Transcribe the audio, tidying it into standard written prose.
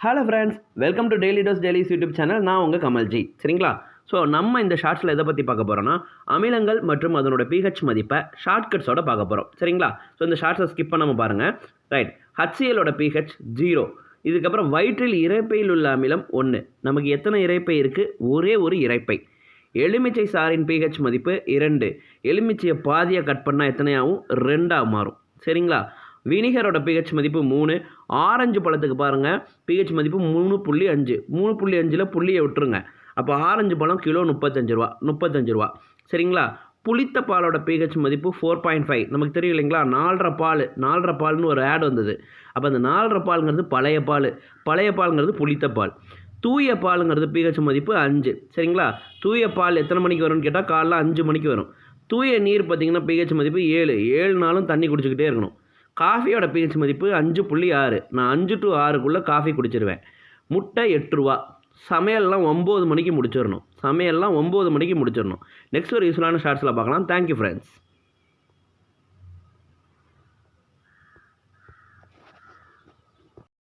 Hello friends, welcome to daily dose dailies YouTube channel. நான் உங்கள் கமல்ஜி. சரிங்களா? ஸோ நம்ம இந்த ஷார்ட்ஸில் எதை பற்றி பார்க்க போகிறோன்னா, அமிலங்கள் மற்றும் அதனோட பிஹெச் மதிப்பை ஷார்ட்கட்ஸோட பார்க்க போகிறோம். சரிங்களா? ஸோ இந்த ஷார்ட்ஸை ஸ்கிப் பண்ணாமல் பாருங்கள். ரைட், HClோட பிஹெச் 0. இதுக்கப்புறம் வயிற்றில் இரைப்பையில் உள்ள அமிலம் 1. நமக்கு எத்தனை இரைப்பை இருக்குது? ஒரே ஒரு இரைப்பை. எலுமிச்சை சாறின் பிஹெச் மதிப்பு 2. எலுமிச்சையை பாதியாக கட் பண்ணால் எத்தனையாகவும் 2ஆக மாறும். சரிங்களா? வினிகரோட பிஹெச் மதிப்பு 3. ஆரஞ்சு பழத்துக்கு பாருங்கள், பிஹெச் மதிப்பு 3.5. 3.5ல் புள்ளியை விட்டுருங்க. அப்போ ஆரஞ்சு பழம் கிலோ 35 ரூபா. சரிங்களா? புளித்த பாலோட பிஹெச் மதிப்பு 4.5. நமக்கு தெரியும் இல்லைங்களா, 4.5 பால்னு ஒரு ஆட் வந்தது. அப்போ அந்த 4.5 பாலுங்கிறது பழைய பாலுங்கிறது புளித்த பால். தூய பாலுங்கிறது பிஹெச் மதிப்பு 5. சரிங்களா? தூய பால் எத்தனை மணிக்கு வரும்னு கேட்டால் காலைல 5 மணிக்கு வரும். தூய நீர் பார்த்திங்கன்னா பிஹெச் மதிப்பு 7 நாளும் தண்ணி குடிச்சிக்கிட்டே இருக்கணும். காஃபியோட பிஹெச் மதிப்பு 5.6. நான் 5 to 6க்குள்ளே காஃபி குடிச்சிருவேன். முட்டை 8 ரூபா. சமையல்லாம் 9 மணிக்கு முடிச்சிடணும். நெக்ஸ்ட் ஒரு யூஸ்ஃபுல்லான ஷார்ட்ஸில் பார்க்கலாம். Thank you friends.